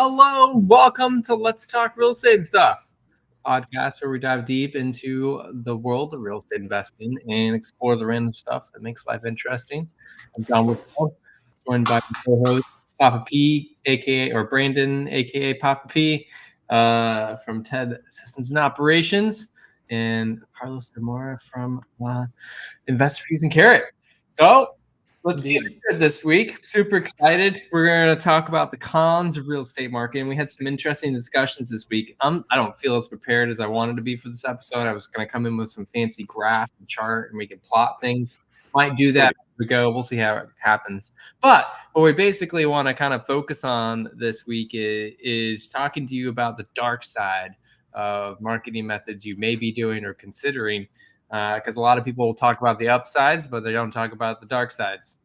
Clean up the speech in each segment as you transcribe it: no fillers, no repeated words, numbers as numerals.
Hello, welcome to Let's Talk Real Estate Stuff, podcast where we dive deep into the world of real estate investing and explore the random stuff that makes life interesting. I'm John Woodfield, joined by my co-host Papa P, aka or Brandon, aka Papa P, from TED Systems and Operations, and Carlos Zamora from Invest Fuse and Carrot. So let's get Indeed. into it this week. Super excited. We're going to talk about the cons of real estate marketing. We had some interesting discussions this week. I don't feel as prepared as I wanted to be for this episode. I was going to come in with some fancy graph and chart, and we could plot things. Might do that as we go. We'll see how it happens. But what we basically want to kind of focus on this week is talking to you about the dark side of marketing methods you may be doing or considering, because a lot of people will talk about the upsides, but they don't talk about the dark sides.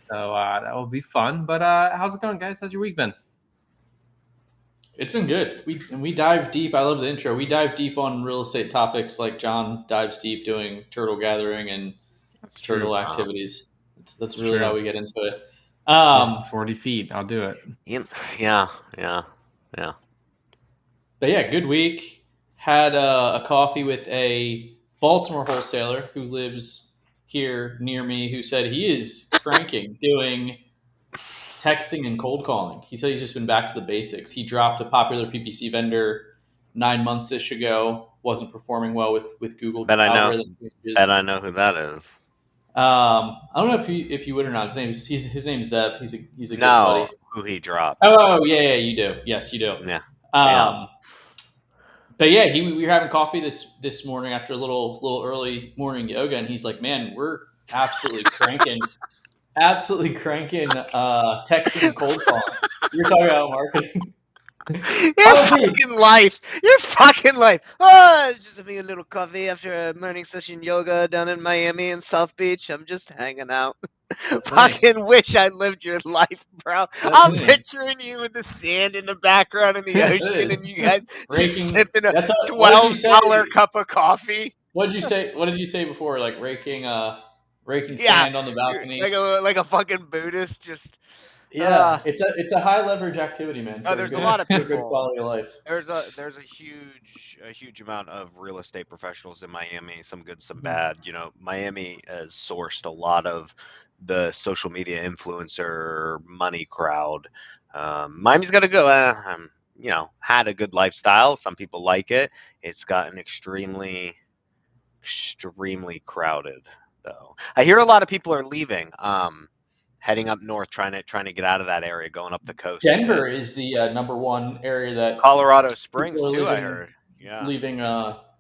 So that will be fun. But how's it going, guys? How's your week been? It's been good. We dive deep. I love the intro. We dive deep on real estate topics like John dives deep doing turtle gathering and turtle activities. That's really how we get into it. 40 feet. I'll do it. Yeah. But yeah, good week. Had a coffee with a Baltimore wholesaler who lives here near me who said he is cranking doing texting and cold calling. He said he's just been back to the basics. He dropped a popular PPC vendor 9 months-ish ago. Wasn't performing well with Google. Bet I know who that is. I don't know if you would or not. His name's Zev. He's a good No, buddy. who he dropped. Oh yeah, you do. Yes, you do. Yeah. But yeah, we were having coffee this morning after a little early morning yoga, and he's like, "Man, we're absolutely cranking." Absolutely cranking texting and cold calling. You're talking about marketing. Your fucking life. Oh, it's just having a little coffee after a morning session yoga down in Miami and South Beach. I'm just hanging out. Fucking wish I lived your life, bro. I'm picturing you with the sand in the background in the ocean and you guys just sipping a $12 cup of coffee. What did you say before? Like raking sand on the balcony, like a fucking Buddhist. Just it's a high leverage activity, man. There's a lot of people. Good quality of life. There's a huge amount of real estate professionals in Miami. Some good, some bad. You know, Miami has sourced a lot of the social media influencer money crowd. Miami's got to go. Had a good lifestyle. Some people like it. It's gotten extremely crowded. Though I hear a lot of people are leaving, heading up north, trying to get out of that area, going up the coast. Denver is the number one area that Colorado Springs too. I heard, leaving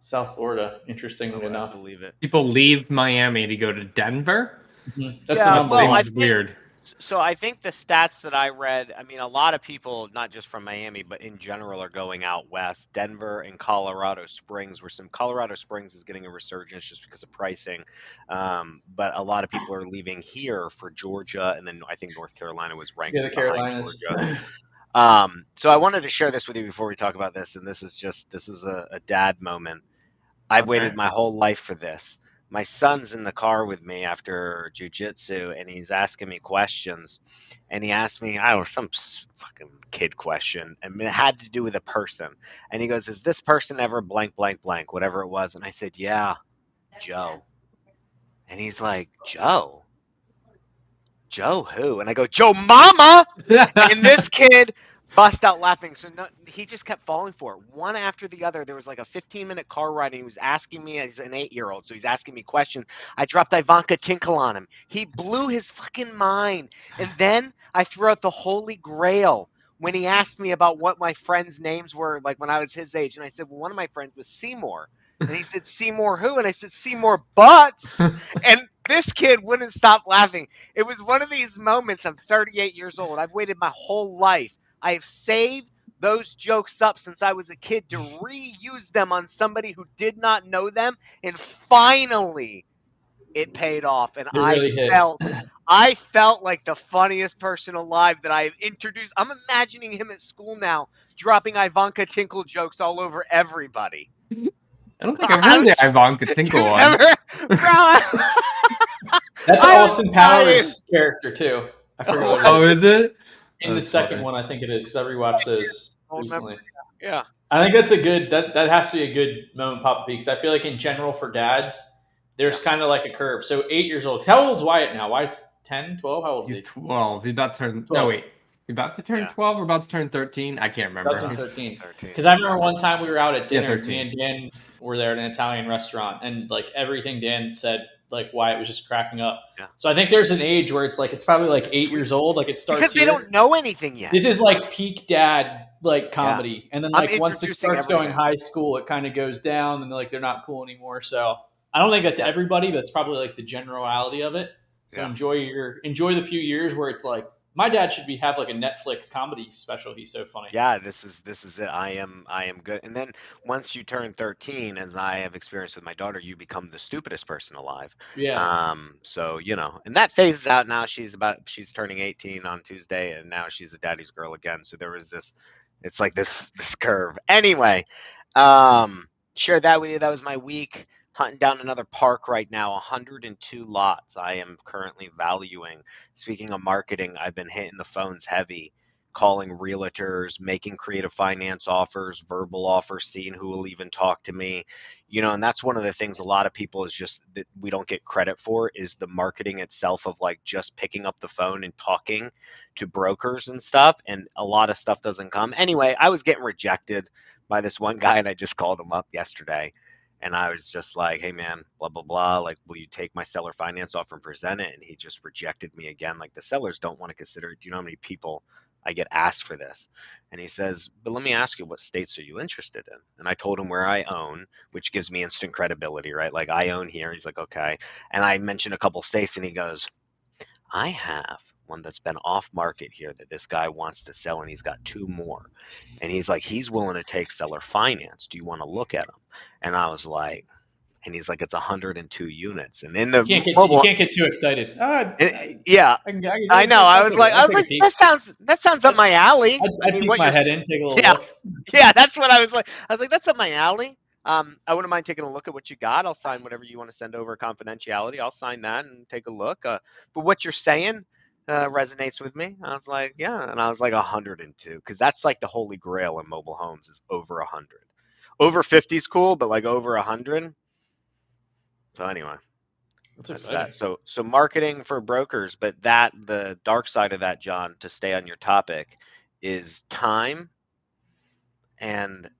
South Florida. Interestingly enough, I believe it. People leave Miami to go to Denver. Mm-hmm. That's the number. Seems weird. So I think the stats that I read, I mean, a lot of people, not just from Miami, but in general, are going out west. Denver and Colorado Springs, Colorado Springs is getting a resurgence just because of pricing. But a lot of people are leaving here for Georgia, and then I think North Carolina was ranked behind Georgia. So I wanted to share this with you before we talk about this, and this is a dad moment. I've waited my whole life for this. My son's in the car with me after jiu-jitsu, and he's asking me questions. And he asked me, some fucking kid question. I mean, it had to do with a person. And he goes, is this person ever blank, blank, blank, whatever it was? And I said, yeah, Joe. And he's like, Joe? Joe who? And I go, Joe Mama! And this kid bust out laughing. So he just kept falling for it. One after the other. There was like a 15-minute car ride, and he was asking me, he's an 8-year-old, so he's asking me questions. I dropped Ivanka Tinkle on him. He blew his fucking mind. And then I threw out the holy grail when he asked me about what my friends' names were, like when I was his age. And I said, well, one of my friends was Seymour. And he said, Seymour who? And I said, Seymour Butts. And this kid wouldn't stop laughing. It was one of these moments. I'm 38 years old. I've waited my whole life. I have saved those jokes up since I was a kid to reuse them on somebody who did not know them, and finally it paid off. And I felt like the funniest person alive that I have introduced. I'm imagining him at school now, dropping Ivanka Tinkle jokes all over everybody. I don't think I've heard the Ivanka Tinkle one. That's Austin Powers' character too. I forgot. Oh, is it? In the second one, I think it is, because I rewatched those recently. Yeah. I think that's a good that has to be a good moment pop because I feel like in general for dads, there's kind of like a curve. So 8 years old. 'Cause how old's Wyatt now? Wyatt's 10, 12? How old is He's he? 12. He's about to turn. 12. No, wait. He's about to turn 12 or about to turn 13? I can't remember. About to turn 13. Because I remember one time we were out at dinner. Me and Dan were there at an Italian restaurant, and like everything Dan said, like Wyatt was just cracking up. Yeah. So I think there's an age where it's like it's probably like 8 years old. Like it starts because they don't know anything yet. This is like peak dad like comedy, and then like once it starts going high school, it kind of goes down, and like they're not cool anymore. So I don't think that's everybody, but it's probably like the generality of it. So enjoy the few years where it's like my dad should have like a Netflix comedy special. He's so funny. Yeah, this is it. I am good. And then once you turn 13, as I have experienced with my daughter, you become the stupidest person alive. Yeah. So and that phases out now. She's turning 18 on Tuesday, and now she's a daddy's girl again. So there was this. It's like this curve. Anyway, share that with you. That was my week. Hunting down another park right now, 102 lots I am currently valuing. Speaking of marketing, I've been hitting the phones heavy, calling realtors, making creative finance offers, verbal offers, seeing who will even talk to me. And that's one of the things a lot of people is just that we don't get credit for is the marketing itself of like just picking up the phone and talking to brokers and stuff. And a lot of stuff doesn't come. Anyway, I was getting rejected by this one guy and I just called him up yesterday. And I was just like, hey, man, blah, blah, blah. Like, will you take my seller finance offer and present it? And he just rejected me again. Like, the sellers don't want to consider it. Do you know how many people I get asked for this? And he says, but let me ask you, what states are you interested in? And I told him where I own, which gives me instant credibility, right? Like, I own here. He's like, okay. And I mentioned a couple states and he goes, I have one that's been off market here that this guy wants to sell, and he's got 2 more. And he's like, he's willing to take seller finance. Do you want to look at them? And I was like, and he's like, it's 102 units. And in the you can't get too excited. I know. I was like, that sounds up my alley. I'd peek my head in, take a little look. Yeah, that's what I was like. I was like, that's up my alley. I wouldn't mind taking a look at what you got. I'll sign whatever you want to send over confidentiality. I'll sign that and take a look. But what you're saying resonates with me. I was like, yeah. And I was like 102 because that's like the holy grail in mobile homes is over 100. Over 50 is cool, but like over 100. So anyway, that's that. So marketing for brokers, but the dark side of that, John, to stay on your topic, is time and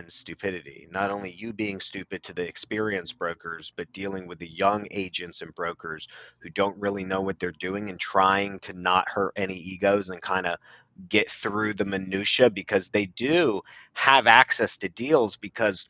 stupidity. Not only you being stupid to the experienced brokers, but dealing with the young agents and brokers who don't really know what they're doing and trying to not hurt any egos and kind of get through the minutia because they do have access to deals. Because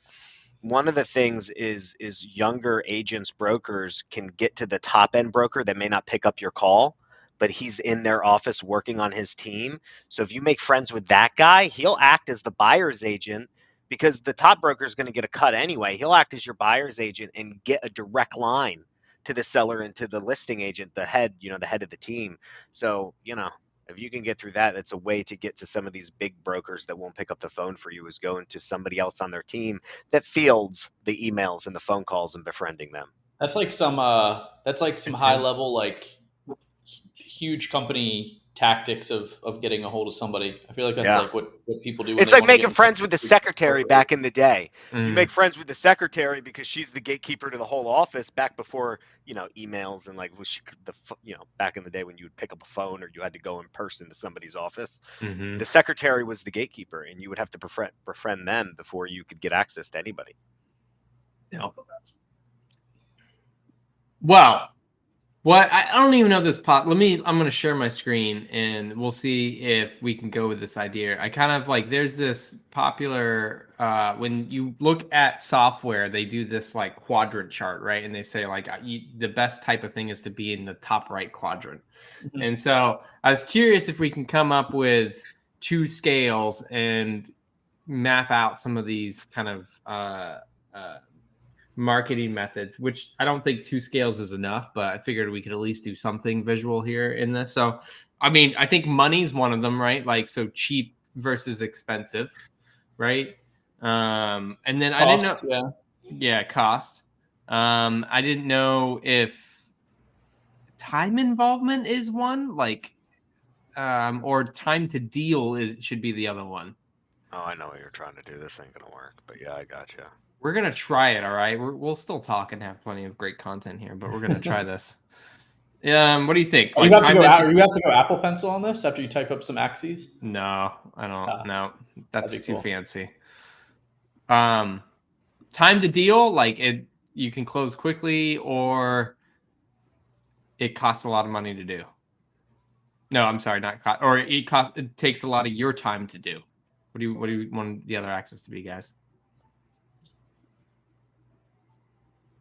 one of the things is younger agents, brokers can get to the top end broker that may not pick up your call, but he's in their office working on his team. So if you make friends with that guy, he'll act as the buyer's agent because the top broker is going to get a cut anyway. He'll act as your buyer's agent and get a direct line to the seller and to the listing agent, the head of the team. So, if you can get through that, it's a way to get to some of these big brokers that won't pick up the phone for you, is going to somebody else on their team that fields the emails and the phone calls and befriending them. That's like some high level, like huge company tactics of getting a hold of somebody. I feel like that's like what people do. It's like making friends with the secretary back in the day. You make friends with the secretary because she's the gatekeeper to the whole office back before, emails and like back in the day when you would pick up a phone or you had to go in person to somebody's office. Mm-hmm. The secretary was the gatekeeper and you would have to befriend them before you could get access to anybody. Yeah. Wow. What I don't even know if this I'm going to share my screen and we'll see if we can go with this idea. I kind of like, there's this popular, when you look at software, they do this like quadrant chart, right? And they say like the best type of thing is to be in the top right quadrant. Mm-hmm. And so I was curious if we can come up with 2 scales and map out some of these kind of, marketing methods, which I don't think 2 scales is enough, but I figured we could at least do something visual here in this. So, I mean, I think money's one of them, right? Like, so cheap versus expensive, right? And then cost, I didn't know. Yeah, cost. I didn't know if time involvement is one. Like, or time to deal should be the other one. Oh, I know what you're trying to do. This ain't gonna work, but yeah, I got you. We're gonna try it. All right, we'll still talk and have plenty of great content here, but we're gonna try this. What do you think? You have to go Apple Pencil on this after you type up some axes? No, I don't. No, that's too cool. fancy. Time to deal, like you can close quickly, or it costs a lot of money to do. No, I'm sorry, not cost, or it takes a lot of your time to do. What do you want the other axis to be, guys?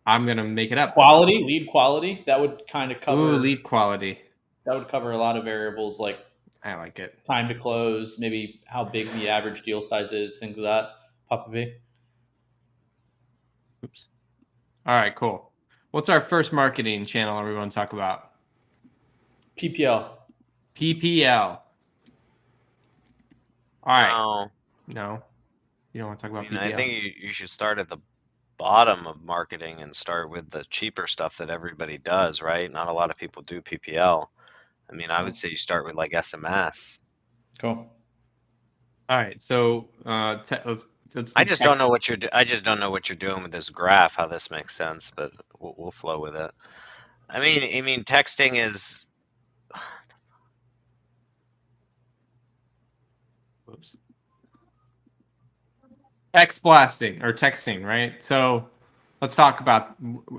I'm gonna make it up. Lead quality. That would kind of cover. Ooh, lead quality. That would cover a lot of variables like I like it. Time to close, maybe how big the average deal size is, things like that. Papa B. Oops. All right, cool. What's our first marketing channel we want to talk about? PPL. PPL. All right. No. You don't want to talk about PPL? I think you should start at the bottom of marketing and start with the cheaper stuff that everybody does, right? Not a lot of people do PPL. I mean, I would say you start with like SMS. Cool. All right. So I just don't know what you're doing with this graph, how this makes sense, but we'll flow with it. I mean, texting is. Oops. Text blasting or texting, right? So let's talk about,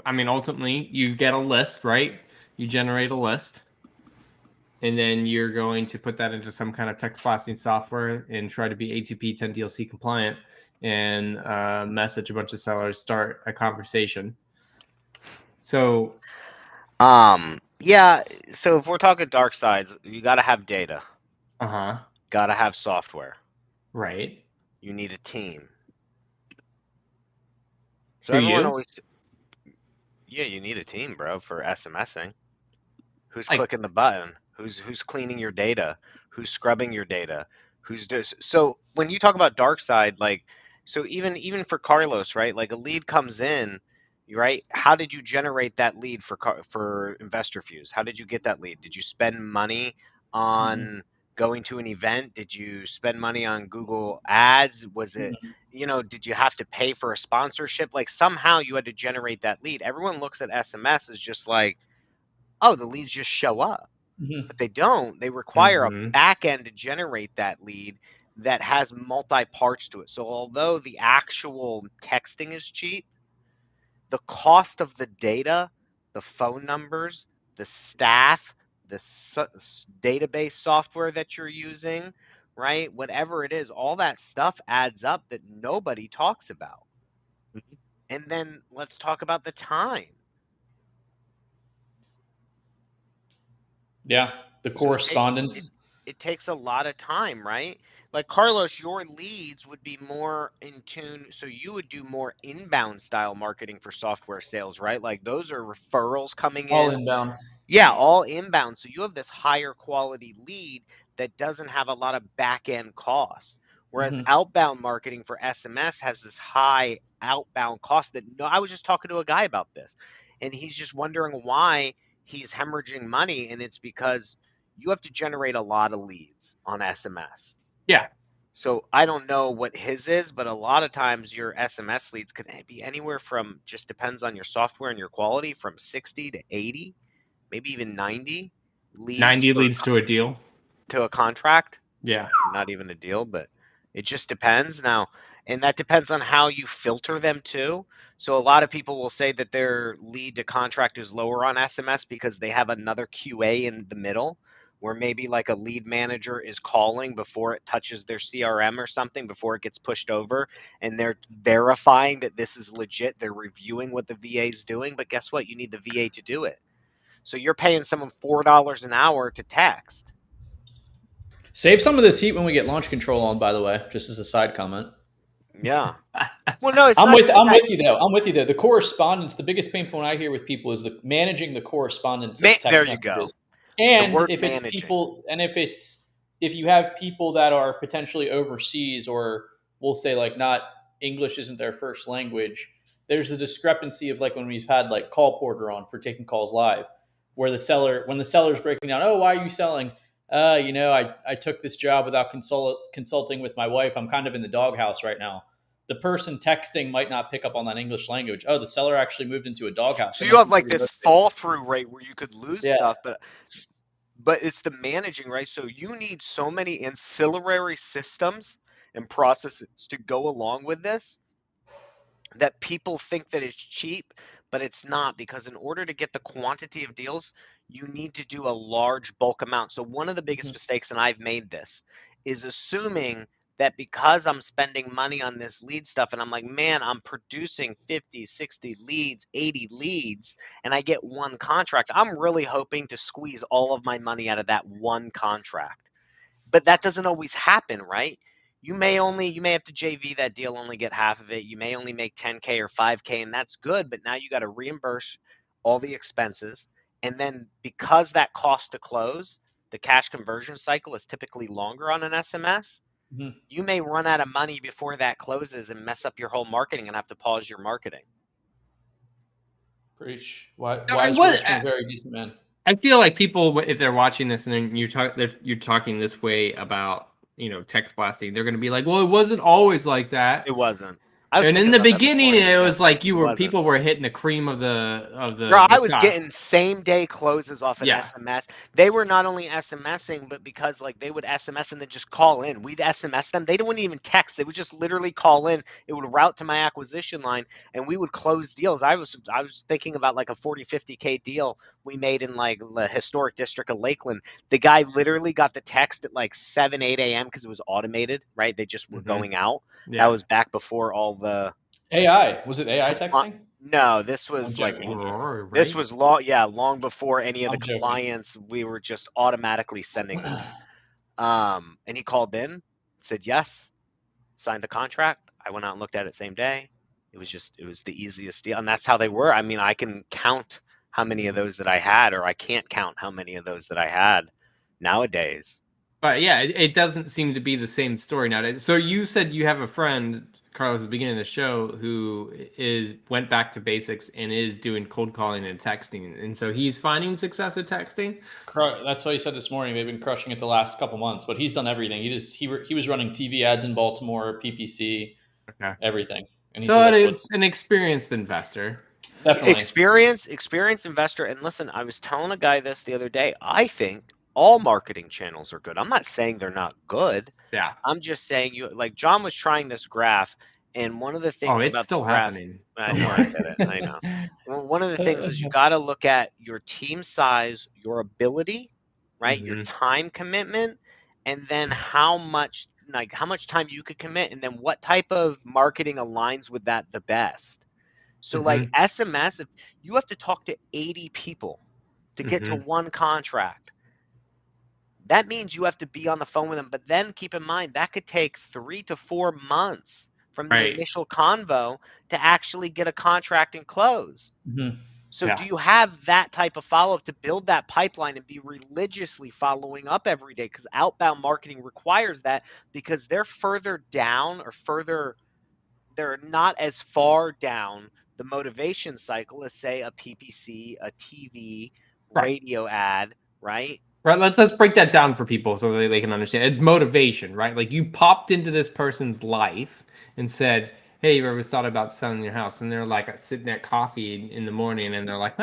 ultimately you get a list, right? You generate a list, and then you're going to put that into some kind of text blasting software and try to be A2P 10DLC compliant and message a bunch of sellers, start a conversation. So, yeah. So if we're talking dark sides, you got to have data. Got to have software. Right. You need a team. So everyone always, you need a team, bro, for SMSing. Who's clicking the button? Who's cleaning your data? Who's scrubbing your data? So when you talk about dark side, like, so even for Carlos, right? Like a lead comes in, right? How did you generate that lead for Investor Fuse? How did you get that lead? Did you spend money on going to an event? Did you spend money on Google Ads? Was it, did you have to pay for a sponsorship? Like somehow you had to generate that lead. Everyone looks at SMS as just like, oh, the leads just show up. But they don't. They require a back end to generate that lead that has multi parts to it. So although the actual texting is cheap, the cost of the data, the phone numbers, the staff, the database software that you're using, right? Whatever it is, all that stuff adds up that nobody talks about. And then let's talk about the time. Yeah, the correspondence. It takes a lot of time, right? Like Carlos, your leads would be more in tune. So you would do more inbound style marketing for software sales, right? Like those are referrals coming in. All inbound. Yeah, all inbound. So you have this higher quality lead that doesn't have a lot of back end costs. Whereas outbound marketing for SMS has this high outbound cost that I was just talking to a guy about this, and he's just wondering why he's hemorrhaging money, and it's because you have to generate a lot of leads on SMS. Yeah. So I don't know what his is, but a lot of times your SMS leads could be anywhere from, just depends on your software and your quality, from 60 to 80, maybe even 90 leads. 90 leads to a deal. To a contract. Yeah. Not even a deal, but it just depends now. And that depends on how you filter them too. So a lot of people will say that their lead to contract is lower on SMS because they have another QA in the middle, where maybe like a lead manager is calling before it touches their CRM or something, before it gets pushed over, and they're verifying that this is legit. They're reviewing what the VA is doing, but guess what? You need the VA to do it. So you're paying someone $4 an hour to text. Save some of this heat when we get launch control on, by the way, just as a side comment. Yeah. Well, no, I'm with you though. The correspondence, the biggest pain point I hear with people is managing the correspondence. There you go. And if you have people that are potentially overseas, or we'll say like not English isn't their first language, there's a discrepancy of like when we've had like Call Porter on for taking calls live, where when the seller's breaking down, oh, why are you selling? I took this job without consulting with my wife. I'm kind of in the doghouse right now. The person texting might not pick up on that English language. Oh, the seller actually moved into a doghouse. So you have like this fall through rate where you could lose Yeah. stuff, but it's the managing, right? So you need so many ancillary systems and processes to go along with this that people think that it's cheap, but it's not, because in order to get the quantity of deals, you need to do a large bulk amount. So one of the biggest mistakes, and I've made this, is assuming that because I'm spending money on this lead stuff and I'm like, man, I'm producing 50, 60 leads, 80 leads, and I get one contract, I'm really hoping to squeeze all of my money out of that one contract. But that doesn't always happen, right? You may have to JV that deal, only get half of it. You may only make 10K or 5K, and that's good, but now you got to reimburse all the expenses. And then because that cost to close, the cash conversion cycle is typically longer on an SMS. You may run out of money before that closes and mess up your whole marketing and have to pause your marketing. Preach. Wise words from a very decent man. I feel like people, if they're watching this and you're talking this way about, text blasting, they're going to be like, well, it wasn't always like that. It wasn't. And in the beginning, it was like people were hitting the cream of the. Bro, I was getting same day closes off an SMS. They were not only SMSing, but because like they would SMS and then just call in. We'd SMS them. They wouldn't even text. They would just literally call in. It would route to my acquisition line, and we would close deals. I was thinking about like a 40, 50K deal we made in like the historic district of Lakeland. The guy literally got the text at like 7, 8 a.m. because it was automated, right? They just were going out. Yeah. That was back before all the AI. Was it AI texting? No, this was this was long before any of the clients. We were just automatically sending them. And he called in, said yes, signed the contract. I went out and looked at it same day. It was the easiest deal, and that's how they were. I mean, I can count how many of those that I had, or I can't count how many of those that I had nowadays. But yeah, it doesn't seem to be the same story nowadays. So you said you have a friend, Carlos, at the beginning of the show, who went back to basics and is doing cold calling and texting, and so he's finding success at texting. That's what he said this morning. They've been crushing it the last couple months, but he's done everything. He was running TV ads in Baltimore, PPC, everything. And so it's an experienced investor. Definitely experienced investor. And listen, I was telling a guy this the other day. I think all marketing channels are good. I'm not saying they're not good. Yeah. I'm just saying like John was trying this graph, and one of the things it's still happening. I know. Well, one of the things is you got to look at your team size, your ability, right? Your time commitment, and then how much time you could commit, and then what type of marketing aligns with that the best. So like SMS, if you have to talk to 80 people to get to one contract, that means you have to be on the phone with them. But then keep in mind, that could take 3 to 4 months from the initial convo to actually get a contract and close. So do you have that type of follow-up to build that pipeline and be religiously following up every day? Because outbound marketing requires that, because they're further down they're not as far down the motivation cycle as, say, a PPC, a TV, radio ad, right? Right, let's break that down for people so that they can understand. It's motivation, right? Like you popped into this person's life and said, hey, you ever thought about selling your house? And they're like sitting at coffee in the morning and they're like,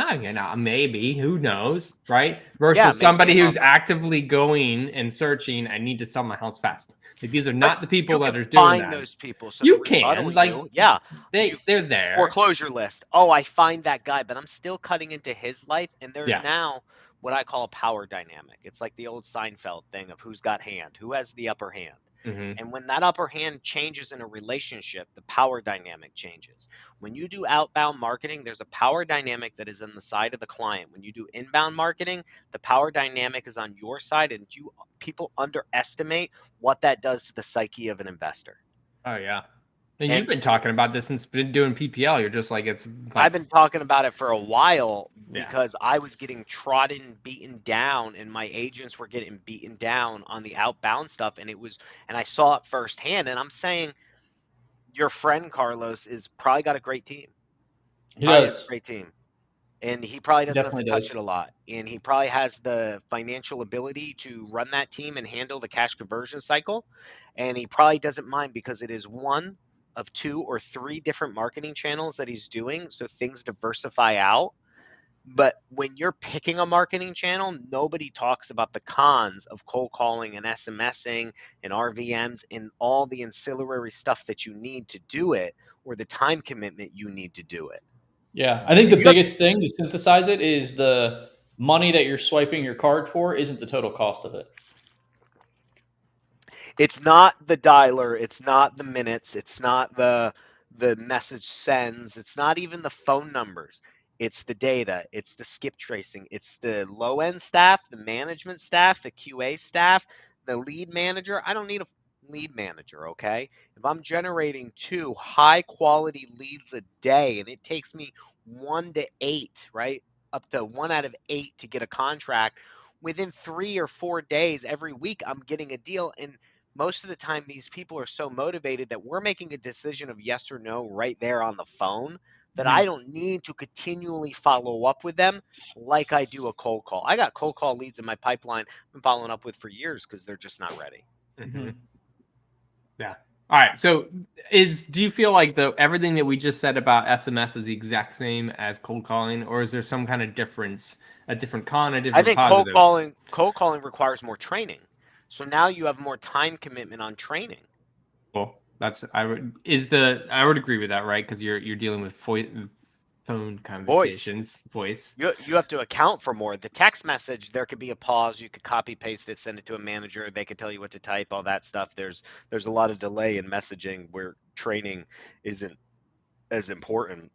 maybe, who knows, right? Versus somebody who's actively going and searching, I need to sell my house fast. Like these are not the people that are doing that. Find those people. So you can, they're there. Foreclosure list. Oh, I find that guy, but I'm still cutting into his life, and there's now what I call a power dynamic. It's like the old Seinfeld thing of who's got hand, who has the upper hand. And when that upper hand changes in a relationship, the power dynamic changes. When you do outbound marketing, there's a power dynamic that is on the side of the client. When you do inbound marketing, the power dynamic is on your side, and people underestimate what that does to the psyche of an investor. Oh, yeah. And you've been talking about this since been doing PPL. You're just like, I've been talking about it for a while because I was getting beaten down, and my agents were getting beaten down on the outbound stuff. And I saw it firsthand. And I'm saying your friend Carlos is probably got a great team. He does. A great team. and he probably doesn't have to Definitely touch does. it a lot. And he probably has the financial ability to run that team and handle the cash conversion cycle. And he probably doesn't mind because it is one of 2 or 3 different marketing channels that he's doing. So things diversify out. But when you're picking a marketing channel, nobody talks about the cons of cold calling and SMSing and RVMs and all the ancillary stuff that you need to do it, or the time commitment you need to do it. Yeah, I think the You have biggest thing to synthesize it is the money that you're swiping your card for isn't the total cost of it. It's not the dialer, it's not the minutes, it's not the message sends, it's not even the phone numbers. It's the data, it's the skip tracing, it's the low end staff, the management staff, the QA staff, the lead manager. I don't need a lead manager, okay? If I'm generating 2 high quality leads a day and it takes me 1 to 8, right? Up to 1 out of 8 to get a contract, within 3 or 4 days every week I'm getting a deal. And most of the time these people are so motivated that we're making a decision of yes or no right there on the phone, that I don't need to continually follow up with them like I do a cold call. I got cold call leads in my pipeline I've been following up with for years because they're just not ready. Yeah. All right. So do you feel like everything that we just said about SMS is the exact same as cold calling, or is there some kind of difference, a different con, a I different think positive? cold calling requires more training. So now you have more time commitment on training. Well, I would agree with that, right? Because you're dealing with phone conversations, voice. You have to account for more. The text message, there could be a pause. You could copy paste it, send it to a manager. They could tell you what to type, all that stuff. There's a lot of delay in messaging where training isn't as important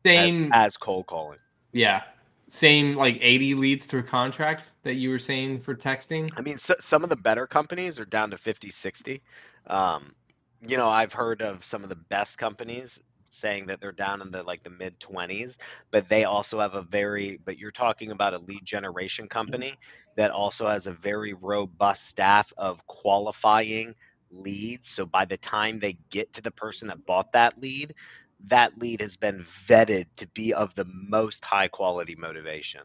Same. as cold calling. Yeah. Same, like 80 leads to a contract that you were saying for texting. I mean, some of the better companies are down to 50, 60. I've heard of some of the best companies saying that they're down in the mid 20s, but they also have but you're talking about a lead generation company that also has a very robust staff of qualifying leads. So by the time they get to the person that bought that lead has been vetted to be of the most high quality motivation.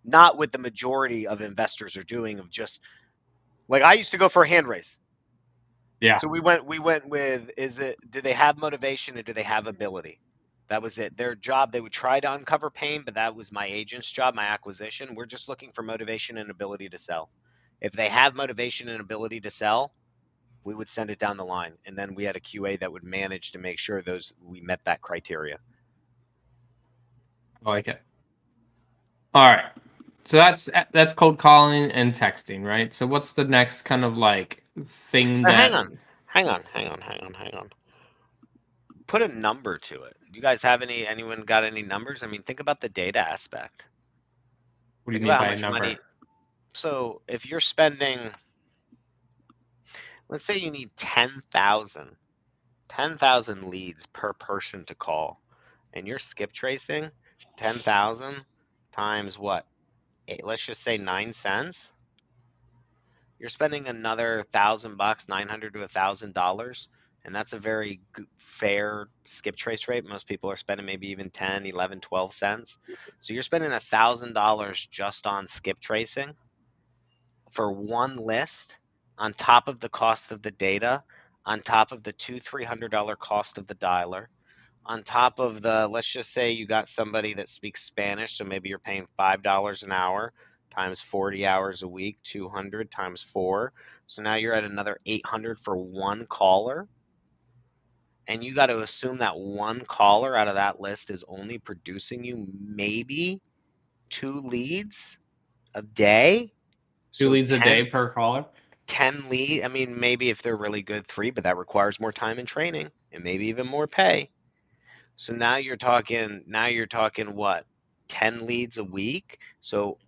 Not what the majority of investors are doing, of just like, I used to go for a hand raise. Yeah. So we went with, do they have motivation or do they have ability? That was it. Their job, they would try to uncover pain, but that was my agent's job, my acquisition. We're just looking for motivation and ability to sell. If they have motivation and ability to sell, we would send it down the line. And then we had a QA that would manage to make sure we met that criteria. I like it. All right. So that's cold calling and texting, right? So what's the next kind of thing that? Hang on. Put a number to it. You guys have anyone got any numbers? I mean, think about the data aspect. What do you mean by a number? So if you're spending, let's say you need 10,000 leads per person to call, and you're skip tracing 10,000 times what? Let's just say 9 cents. You're spending another $1,000, $900 to $1,000, and that's a very fair skip trace rate. Most people are spending maybe even 10, 11, 12 cents. So you're spending $1,000 just on skip tracing for one list, on top of the cost of the data, on top of the $200-$300 cost of the dialer, on top of let's just say you got somebody that speaks Spanish, so maybe you're paying $5 an hour times 40 hours a week, 200 times 4. So now you're at another 800 for one caller. And you got to assume that one caller out of that list is only producing you maybe 2 leads a day. 2 leads a day per caller? 10 lead. I mean, maybe if they're really good, 3, but that requires more time and training and maybe even more pay. So now you're talking what? 10 leads a week. So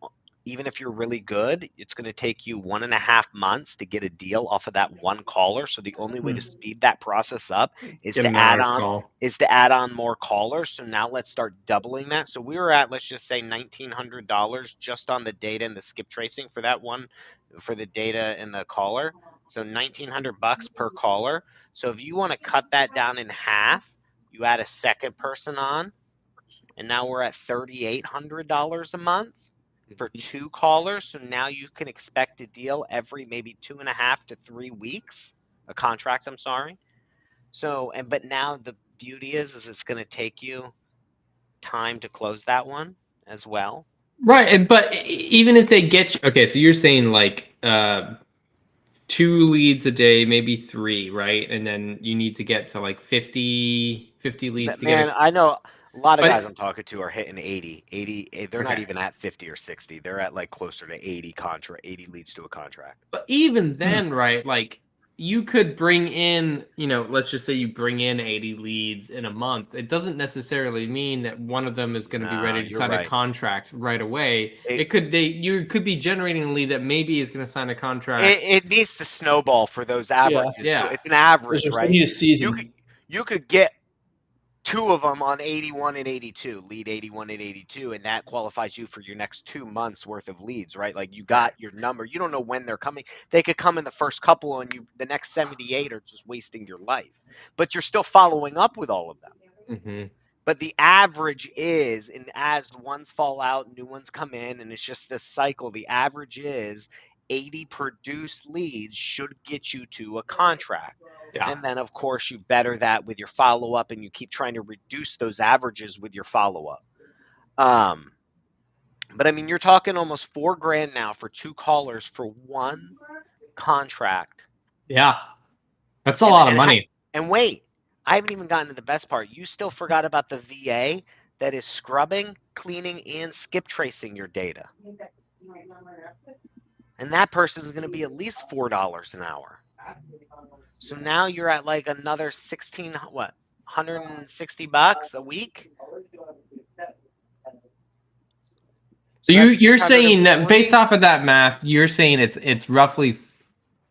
even if you're really good, it's going to take you 1.5 months to get a deal off of that one caller. So the only way to speed that process up is to add on more callers. So now let's start doubling that. So we were at, let's just say $1,900 just on the data and the skip tracing for that one, for the data and the caller. So $1,900 per caller. So if you want to cut that down in half, you add a second person on, and now we're at $3,800 a month for 2 callers. So now you can expect a deal every maybe 2.5 to 3 weeks, a contract, I'm sorry. So, but now the beauty is it's going to take you time to close that one as well. Right, but even if they get you, okay, so you're saying like 2 leads a day, maybe 3, right? And then you need to get to like 50 leads to Man, get I know a lot of guys but I'm talking to are hitting 80. They're not okay. even at 50 or 60. They're at like closer to 80 leads to a contract. But even then, right, like you could bring in, let's just say you bring in 80 leads in a month. It doesn't necessarily mean that one of them is going to be ready to You're sign a right. contract right away. You could be generating a lead that maybe is going to sign a contract. It needs to snowball for those averages. Yeah. So it's an average, There's right? need a season. You could get 2 of them on 81 and 82, lead 81 and 82, and that qualifies you for your next 2 months worth of leads, right? Like you got your number. You don't know when they're coming. They could come in the first couple, and the next 78 are just wasting your life. But you're still following up with all of them. Mm-hmm. But the average is, and as the ones fall out, new ones come in, and it's just this cycle. The average is 80 produced leads should get you to a contract. Yeah. And then, of course, you better that with your follow-up, and you keep trying to reduce those averages with your follow-up. But, I mean, you're talking almost $4,000 now for 2 callers for 1 contract. Yeah. That's a lot of money. And wait, I haven't even gotten to the best part. You still forgot about the VA that is scrubbing, cleaning, and skip tracing your data. And that person is going to be at least $4 an hour. So now you're at like another $160 a week. So you're saying that based off of that math, you're saying it's roughly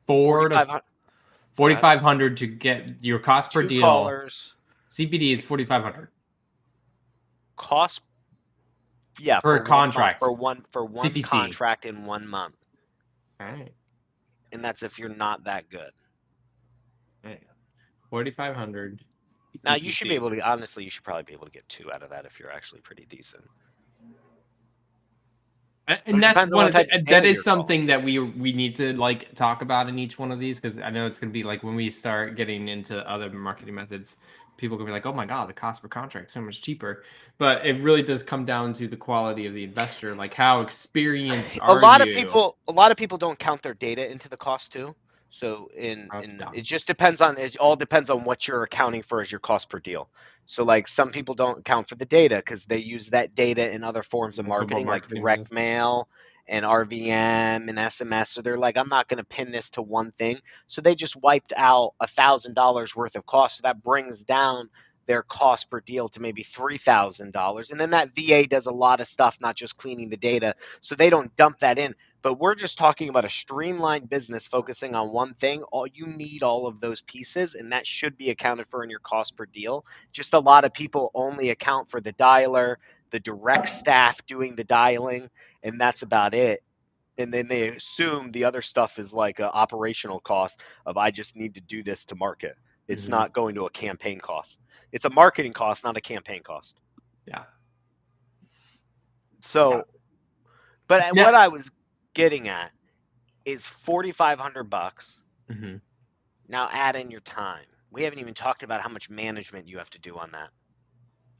4,500 to get your cost per 2 deal. Callers. CPD is 4,500. Cost, yeah, for a contract. For one CPC. contract in 1 month. All right. And that's if you're not that good. All right. 4,500. Now you should be able to, honestly, you should probably be able to get 2 out of that if you're actually pretty decent. And that's that is something that we need to like talk about in each one of these, because I know it's going to be like when we start getting into other marketing methods, people are going to be like, oh my God, the cost per contract is so much cheaper. But it really does come down to the quality of the investor, like how experienced are you? A lot of people don't count their data into the cost too. So it just depends on, it all depends on what you're accounting for as your cost per deal. So like some people don't account for the data because they use that data in other forms of marketing, like direct mail and RVM and SMS. So they're like, I'm not going to pin this to one thing. So they just wiped out $1,000 worth of cost. So that brings down their cost per deal to maybe $3,000. And then that VA does a lot of stuff, not just cleaning the data. So they don't dump that in. But we're just talking about a streamlined business focusing on one thing. You need all of those pieces, and that should be accounted for in your cost per deal. Just a lot of people only account for the dialer, the direct staff doing the dialing, and that's about it. And then they assume the other stuff is like an operational cost of I just need to do this to market. It's not going to a campaign cost. It's a marketing cost, not a campaign cost. Yeah. So, but what I was getting at is $4,500. Mm-hmm. Now add in your time. We haven't even talked about how much management you have to do on that.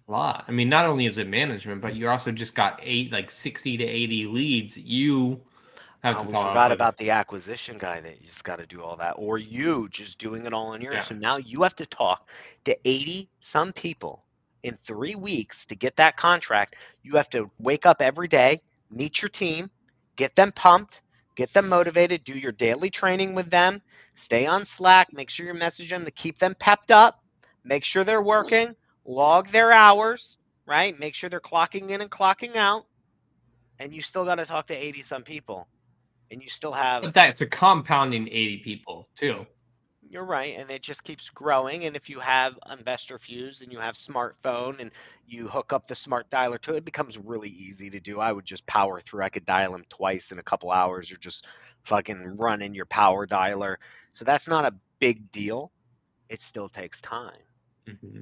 A lot. I mean, not only is it management, but you also just got 60 to 80 leads. You have to we forgot about the acquisition guy that you just got to do all that, or you just doing it all on your own. So now you have to talk to 80 some people in 3 weeks to get that contract. You have to wake up every day, meet your team, get them pumped, get them motivated, do your daily training with them, stay on Slack, make sure you message them to keep them pepped up, make sure they're working, log their hours, right? Make sure they're clocking in and clocking out, and you still got to talk to 80 some people. And you still have... But that's a compounding 80 people, too. You're right, and it just keeps growing. And if you have InvestorFuse and you have smartphone and you hook up the smart dialer to it, it becomes really easy to do. I would just power through. I could dial them twice in a couple hours, or just fucking run in your power dialer. So that's not a big deal. It still takes time. Mm-hmm.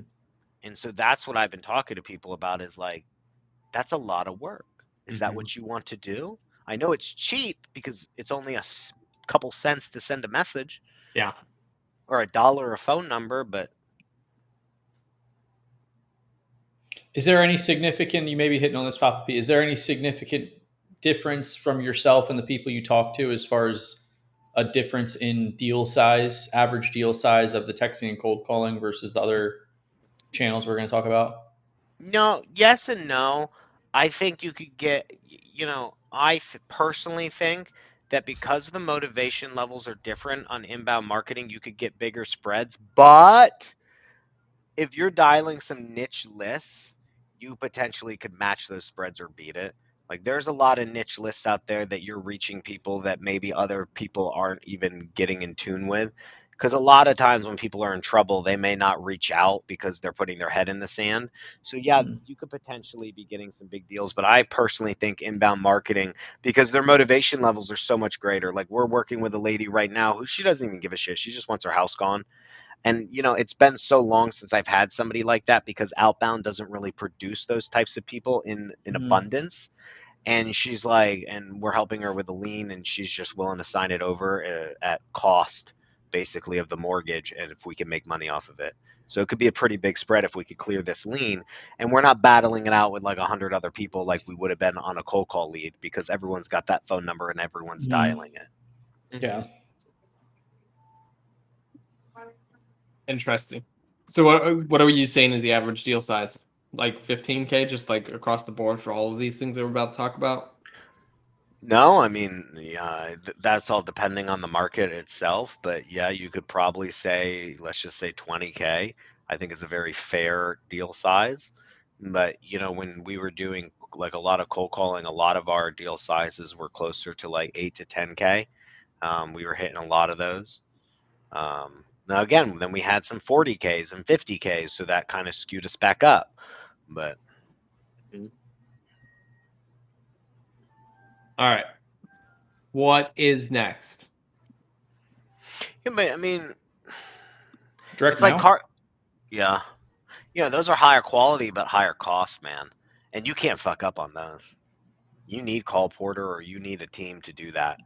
And so that's what I've been talking to people about, is like, That's a lot of work. Is that what you want to do? I know it's cheap because it's only a couple cents to send a message. Yeah. Or $1 a phone number, but Is there any significant, you may be hitting on this, Papa P, is there any significant difference from yourself and the people you talk to as far as a difference in deal size, average deal size of the texting and cold calling versus the other channels we're going to talk about? no, yes and no. I think you could get, I personally think that because the motivation levels are different on inbound marketing, you could get bigger spreads. But if you're dialing some niche lists, you potentially could match those spreads or beat it. Like there's a lot of niche lists out there that you're reaching people that maybe other people aren't even getting in tune with. Because a lot of times when people are in trouble, they may not reach out because they're putting their head in the sand. So yeah, you could potentially be getting some big deals. But I personally think inbound marketing, because their motivation levels are so much greater. Like we're working with a lady right now who she doesn't even give a shit. She just wants her house gone. And it's been so long since I've had somebody like that because outbound doesn't really produce those types of people in abundance. And she's like, and we're helping her with a lien, and she's just willing to sign it over at cost, basically, of the mortgage, and if we can make money off of it. So it could be a pretty big spread if we could clear this lien, and we're not battling it out with like 100 other people like we would have been on a cold call lead because everyone's got that phone number and everyone's dialing it. Yeah. Interesting. So what are you saying is the average deal size? Like 15K, just like across the board for all of these things that we're about to talk about? No, I mean, yeah, that's all depending on the market itself. But yeah, you could probably say, let's just say 20K. I think is a very fair deal size. But when we were doing like a lot of cold calling, a lot of our deal sizes were closer to like 8 to 10K. We were hitting a lot of those. Now again, then we had some 40Ks and 50Ks, so that kind of skewed us back up. But all right, what is next? yeah, but I mean, Direct it's mail? like yeah, those are higher quality but higher cost, man, and you can't fuck up on those. You need call porter or you need a team to do that.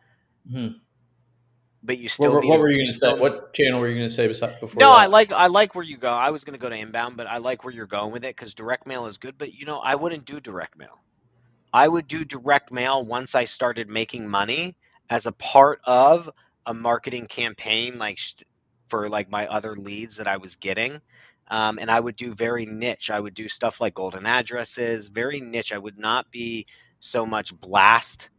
But you still What were you going to say? What channel were you going to say before? No, that? I like where you go. I was going to go to inbound, but I like where you're going with it because direct mail is good. But I wouldn't do direct mail. I would do direct mail once I started making money as a part of a marketing campaign, like for like my other leads that I was getting. And I would do very niche. I would do stuff like golden addresses, very niche. I would not be so much blast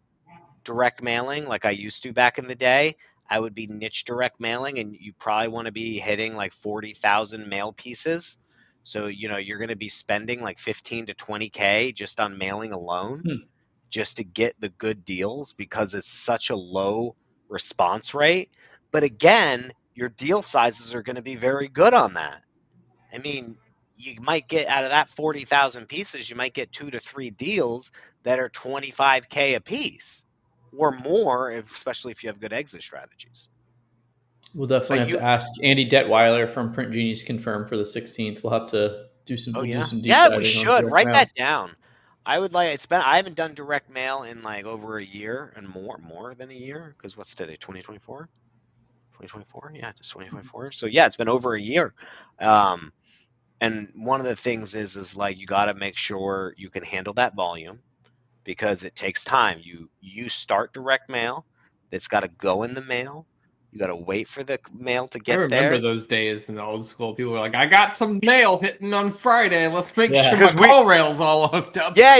direct mailing like I used to back in the day. I would be niche direct mailing, and you probably want to be hitting like 40,000 mail pieces. So, you're going to be spending like 15 to 20K just on mailing alone just to get the good deals because it's such a low response rate. But again, your deal sizes are going to be very good on that. I mean, you might get out of that 40,000 pieces, you might get 2 to 3 deals that are 25K a piece or more, especially if you have good exit strategies. We'll definitely have to ask Andy Detweiler from Print Genius confirm for the 16th. We'll have to do some. Oh, yeah. Do some deep Yeah, we diving should write that down. I would like. I haven't done direct mail in like over a year and more than a year because what's today? 2024. 2024. Yeah, just 2024. So yeah, it's been over a year. And one of the things is like you got to make sure you can handle that volume because it takes time. You start direct mail. It's got to go in the mail. You got to wait for the mail to get there. I remember those days in the old school. People were like, I got some mail hitting on Friday. Let's make sure my call rail's all hooked up. Yeah.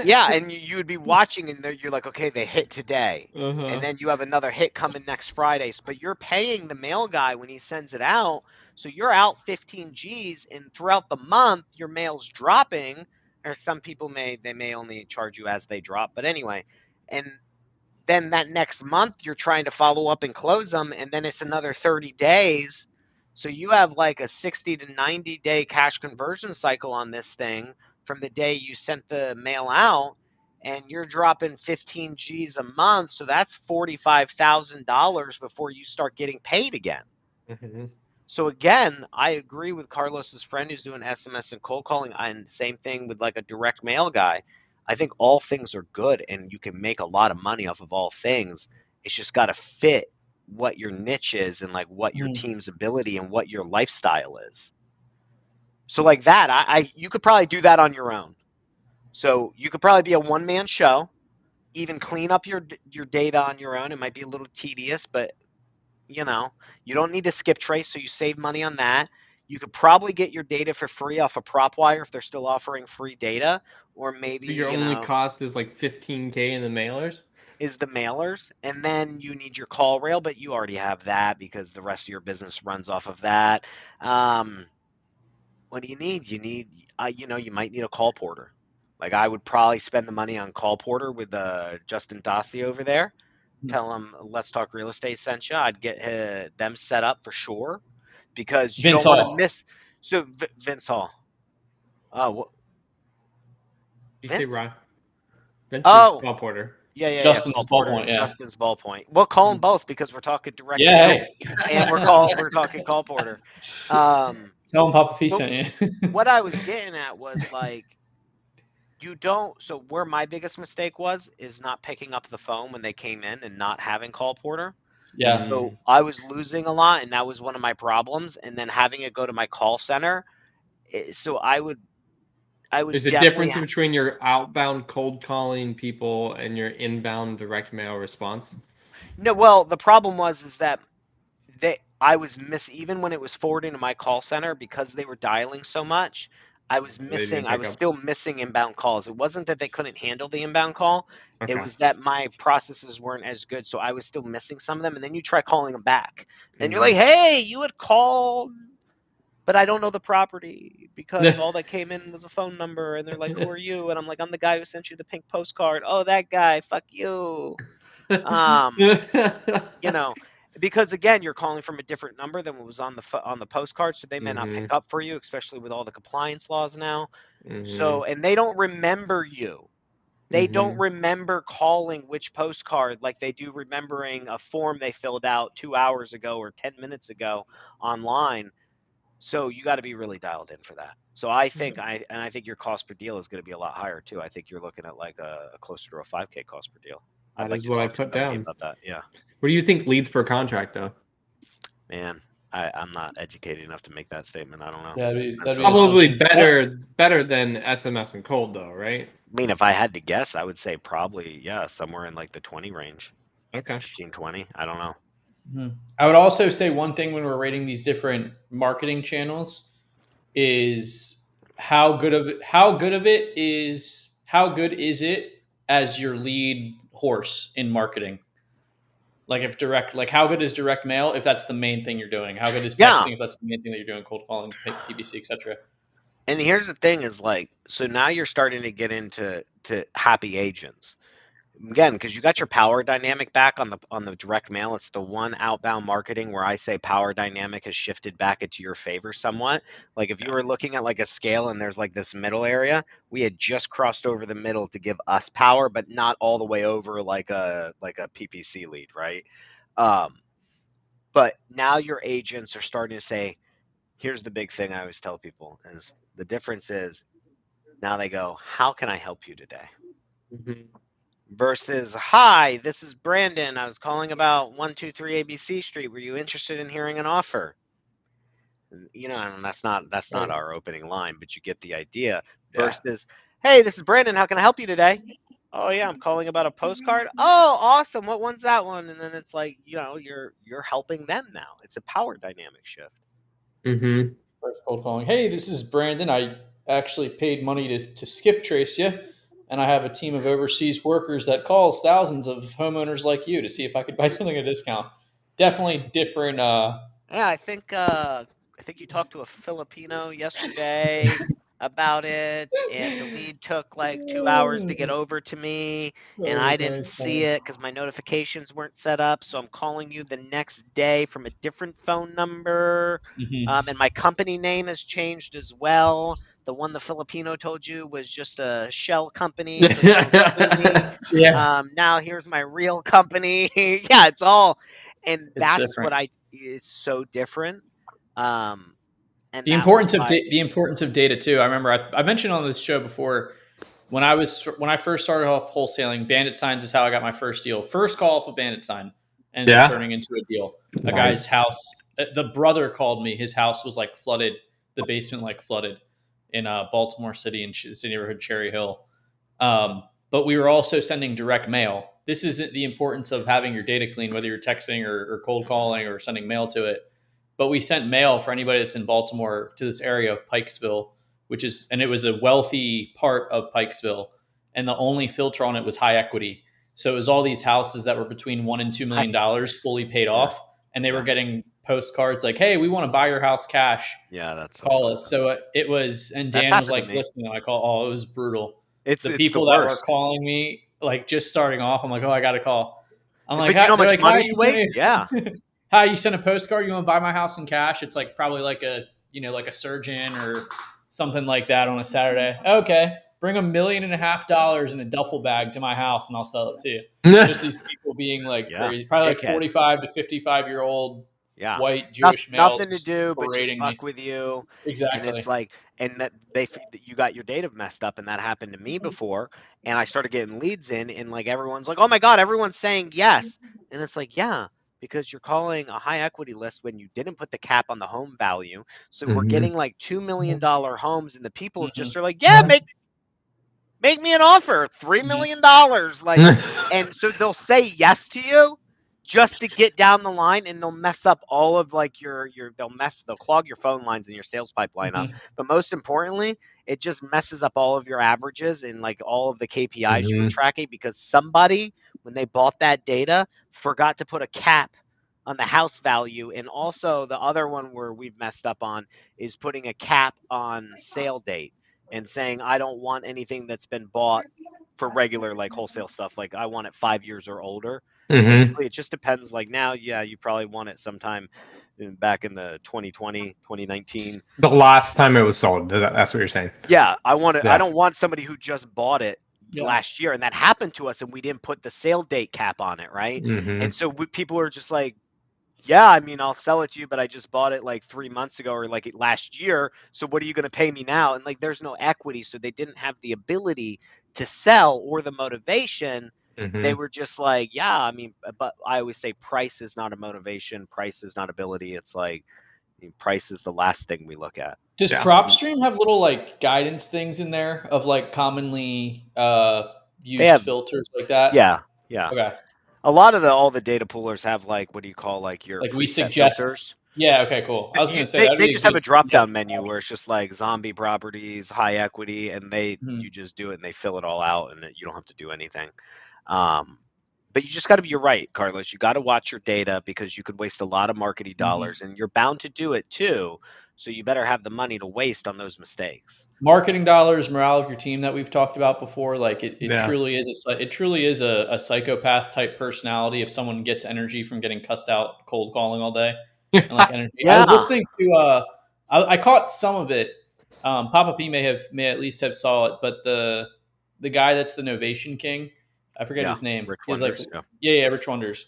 Yeah, and you would be watching and you're like, okay, they hit today. And then you have another hit coming next Friday. But you're paying the mail guy when he sends it out. So you're out 15 G's, and throughout the month, your mail's dropping. Or some people may only charge you as they drop. But anyway, and then that next month you're trying to follow up and close them, and then it's another 30 days. So you have like a 60 to 90 day cash conversion cycle on this thing from the day you sent the mail out, and you're dropping 15 G's a month. So that's $45,000 before you start getting paid again. So again, I agree with Carlos's friend who's doing SMS and cold calling, and same thing with like a direct mail guy. I think all things are good, and you can make a lot of money off of all things. It's just got to fit what your niche is and like what your team's ability and what your lifestyle is. So like that, you could probably do that on your own. So you could probably be a one-man show, even clean up your data on your own. It might be a little tedious, but you don't need to skip trace, so you save money on that. You could probably get your data for free off of PropWire if they're still offering free data, or maybe Your only cost is like $15K in the mailers. Is the mailers, and then you need your call rail, but you already have that because the rest of your business runs off of that. What do you need? You need, you might need a call porter. Like I would probably spend the money on call porter with Justin Dossie over there. Tell him Let's Talk Real Estate sent you. I'd get them set up for sure because you don't want to miss. So Vince Hall. Oh, what? You say Ryan? Call porter. Yeah. Justin's ballpoint. Yeah. Justin's ballpoint. We'll call them both because we're talking direct. Yeah. And we're talking call porter. Tell him Papa P sent you. What I was getting at was like, so where my biggest mistake is not picking up the phone when they came in and not having call porter. Yeah. So I was losing a lot, and that was one of my problems. And then having it go to my call center. So I would. There's a difference between your outbound cold calling people and your inbound direct mail response. No, well, the problem is that I was even when it was forwarding to my call center, because they were dialing so much, I was still missing inbound calls. It wasn't that they couldn't handle the inbound call. Okay. It was that my processes weren't as good. So I was still missing some of them. And then you try calling them back and you're like, hey, you had called, but I don't know the property because all that came in was a phone number. And they're like, who are you? And I'm like, I'm the guy who sent you the pink postcard. Oh, that guy. Fuck you. Because again, you're calling from a different number than what was on the postcard, so they may not pick up for you, especially with all the compliance laws now. So, and they don't remember you. They don't remember calling which postcard like they do remembering a form they filled out 2 hours ago or 10 minutes ago online. So you got to be really dialed in for that. So I think I think your cost per deal is going to be a lot higher too. I think you're looking at like a closer to a 5K cost per deal. That is what I put down. About that. Yeah. What do you think leads per contract, though? Man, I'm not educated enough to make that statement. I don't know. That'd be probably better than SMS and cold, though, right? I mean, if I had to guess, I would say probably, somewhere in like the 20 range. Okay. 15, 20. I don't know. I would also say one thing when we're rating these different marketing channels is how good is it as your lead horse in marketing? Like how good is direct mail if that's the main thing you're doing? How good is texting if that's the main thing that you're doing, cold calling, PPC, etc. And here's the thing is like, so now you're starting to get into happy agents. Again, because you got your power dynamic back on the direct mail. It's the one outbound marketing where I say power dynamic has shifted back into your favor somewhat. Like if you were looking at like a scale and there's like this middle area, we had just crossed over the middle to give us power, but not all the way over like a PPC lead, right? But now your agents are starting to say, here's the big thing I always tell people is the difference is now they go, how can I help you today? Versus, hi, this is Brandon. I was calling about 123 ABC Street. Were you interested in hearing an offer? And that's not our opening line, but you get the idea. Versus, hey, this is Brandon. How can I help you today? Oh yeah, I'm calling about a postcard. Oh, awesome. What one's that one? And then it's like, you're helping them now. It's a power dynamic shift. First cold calling. Hey, this is Brandon. I actually paid money to skip trace you. And I have a team of overseas workers that calls thousands of homeowners like you to see if I could buy something at a discount. Definitely different. I think you talked to a Filipino yesterday about it, and the lead took like 2 hours to get over to me, and I didn't see it because my notifications weren't set up. So I'm calling you the next day from a different phone number, and my company name has changed as well. The one the Filipino told you was just a shell company. So now here's my real company. It's all, and that's different. It's so different. And The that importance was of why, the importance of data too. I remember I mentioned on this show before when I first started off wholesaling. Bandit Signs is how I got my first deal. First call off a Bandit Sign ended up Yeah. turning into a deal. A Nice. guy's house. The brother called me. His house was like flooded. The basement like flooded in Baltimore City in the neighborhood Cherry Hill. But we were also sending direct mail. This is the importance of having your data clean, whether you're texting or cold calling or sending mail to it. But we sent mail for anybody that's in Baltimore to this area of Pikesville, and it was a wealthy part of Pikesville. And the only filter on it was high equity. So it was all these houses that were between $1 and $2 million fully paid off. And they were getting postcards like, hey, we want to buy your house cash. yeah, that's Call us. So it was, and Dan was like, listen, I call, oh, it was brutal. It's people the that were calling me, like just starting off, I'm like, oh, I got to call. I'm like, but you know how much like, money you waste? Yeah. Hi, you sent a postcard. You want to buy my house in cash? It's like probably like a like a surgeon or something like that on a Saturday. Okay, bring $1.5 million in a duffel bag to my house, and I'll sell it to you. Just these people being like crazy, probably like 45 to 55-year-old white Jewish male, nothing to do but just fuck with you. Exactly. And it's like, and that you got your data messed up, and that happened to me before. And I started getting leads in, and like everyone's like, oh my god, everyone's saying yes, and it's like, yeah. Because you're calling a high equity list when you didn't put the cap on the home value. So we're getting like $2 million homes, and the people just are like, yeah, make me an offer, $3 million. Like, and so they'll say yes to you just to get down the line, and they'll mess up all of like they'll clog your phone lines and your sales pipeline up. But most importantly, it just messes up all of your averages and like all of the KPIs you were tracking, because somebody, when they bought that data, forgot to put a cap on the house value. And also the other one where we've messed up on is putting a cap on sale date and saying, I don't want anything that's been bought for regular like wholesale stuff. Like I want it 5 years or older. Typically, it just depends. Like now, yeah, you probably want it sometime back in the 2020, 2019. The last time it was sold. That's what you're saying. Yeah, I want it. Yeah. I don't want somebody who just bought it last year, and that happened to us, and we didn't put the sale date cap on it, right? And so people are just like, yeah, I mean, I'll sell it to you, but I just bought it like 3 months ago or like last year. So what are you going to pay me now? And like, there's no equity. So they didn't have the ability to sell or the motivation. They were just like, yeah, I mean, but I always say price is not a motivation. Price is not ability. It's like, I mean, price is the last thing we look at. Does PropStream have little like guidance things in there of like commonly used filters like that? Yeah. Yeah. Okay. A lot of all the data poolers have like, what do you call like your we suggest filters? Yeah. Okay. Cool. I was going to say they just have a drop down menu where it's just like zombie properties, high equity, and you just do it and they fill it all out, and you don't have to do anything. But you just got to be, you're right, Carlos. You got to watch your data, because you could waste a lot of marketing dollars, and you're bound to do it too. So you better have the money to waste on those mistakes. Marketing dollars, morale of your team that we've talked about before. Like it truly is a psychopath type personality. If someone gets energy from getting cussed out cold calling all day, and like energy. I was listening to. I caught some of it. Papa P may at least have saw it, but the guy that's the Novation King. I forget his name. Rich Wonders. Rich Wonders.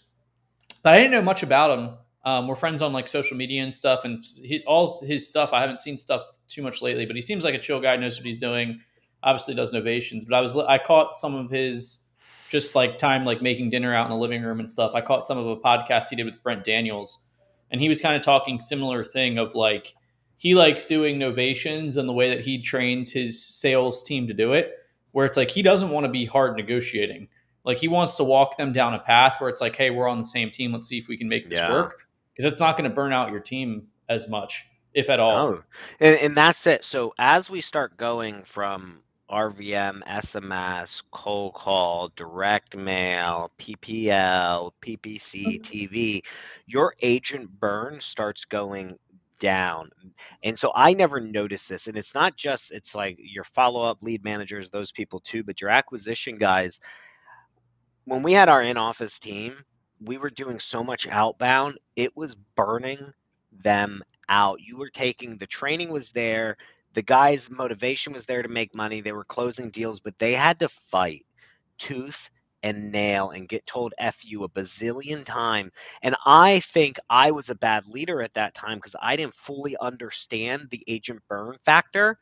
But I didn't know much about him. We're friends on like social media and stuff, and all his stuff. I haven't seen stuff too much lately, but he seems like a chill guy, knows what he's doing. Obviously does novations, but I caught some of his just like time, like making dinner out in the living room and stuff. I caught some of a podcast he did with Brent Daniels, and he was kind of talking similar thing of like, he likes doing novations and the way that he trains his sales team to do it, where it's like, he doesn't want to be hard negotiating. Like he wants to walk them down a path where it's like, hey, we're on the same team. Let's see if we can make this work. Because it's not going to burn out your team as much, if at all. No. And that's it. So as we start going from RVM, SMS, cold call, direct mail, PPL, PPC, TV, your agent burn starts going down. And so I never noticed this. And it's not just, it's like your follow-up lead managers, those people too, but your acquisition guys. When we had our in-office team, we were doing so much outbound, it was burning them out. You were taking, the training was there, the guys' motivation was there to make money, they were closing deals, but they had to fight tooth and nail and get told F you a bazillion times. And I think I was a bad leader at that time because I didn't fully understand the agent burn factor.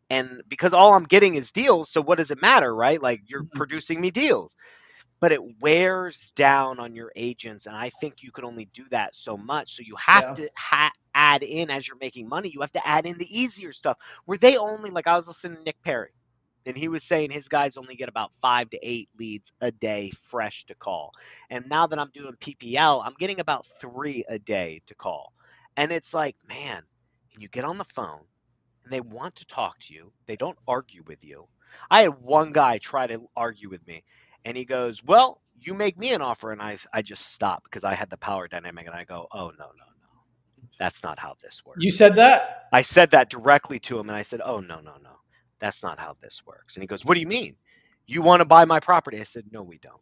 And because all I'm getting is deals, so what does it matter, right? Like you're producing me deals. But it wears down on your agents, and I think you could only do that so much. So you have to add in, as you're making money, you have to add in the easier stuff where they only, like I was listening to Nick Perry, and he was saying his guys only get about 5 to 8 leads a day fresh to call. And now that I'm doing PPL, I'm getting about 3 a day to call. And it's like, man, and you get on the phone and they want to talk to you. They don't argue with you. I had one guy try to argue with me, and he goes, well, you make me an offer. And I just stopped because I had the power dynamic, and I go, oh, no. That's not how this works. You said that? I said that directly to him, and I said, oh, no. That's not how this works. And he goes, what do you mean? You want to buy my property? I said, no, we don't.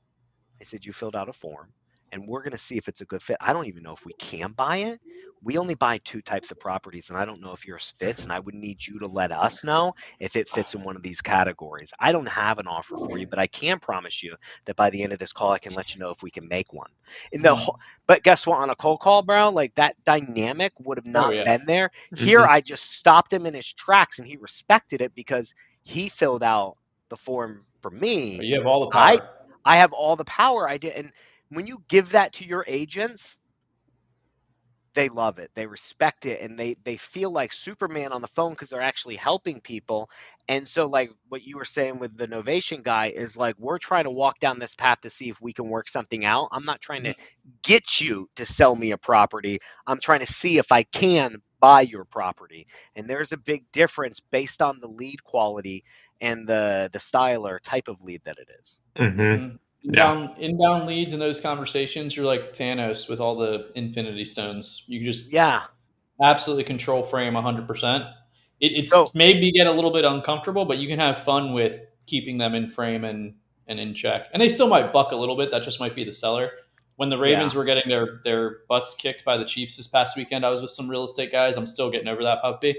I said, you filled out a form, and we're going to see if it's a good fit. I don't even know if we can buy it. We only buy 2 types of properties, and I don't know if yours fits, and I would need you to let us know if it fits in one of these categories. I don't have an offer for you, but I can promise you that by the end of this call, I can let you know if we can make one. But guess what? On a cold call, bro, like that dynamic would have not been there. Here, I just stopped him in his tracks, and he respected it because he filled out the form for me. But you have all the power. I have all the power. I did, and when you give that to your agents, they love it. They respect it, and they feel like Superman on the phone because they're actually helping people. And so, like what you were saying with the Novation guy is like, we're trying to walk down this path to see if we can work something out. I'm not trying to get you to sell me a property. I'm trying to see if I can buy your property. And there's a big difference based on the lead quality and the style or type of lead that it is. Mm-hmm. Inbound leads in those conversations, you're like Thanos with all the Infinity Stones. You can just absolutely control frame 100%. It's maybe get a little bit uncomfortable, but you can have fun with keeping them in frame and in check. And they still might buck a little bit. That just might be the seller. When the Ravens were getting their butts kicked by the Chiefs this past weekend, I was with some real estate guys. I'm still getting over that puppy.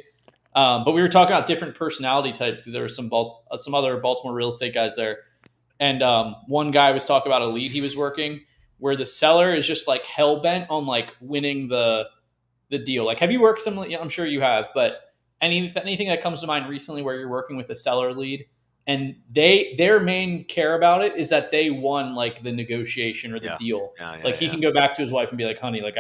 But we were talking about different personality types because there were some other Baltimore real estate guys there. And one guy was talking about a lead he was working where the seller is just like hell bent on like winning the deal. Like, have you worked some? I'm sure you have, but anything that comes to mind recently where you're working with a seller lead and their main care about it is that they won like the negotiation or the deal. He can go back to his wife and be like, honey, like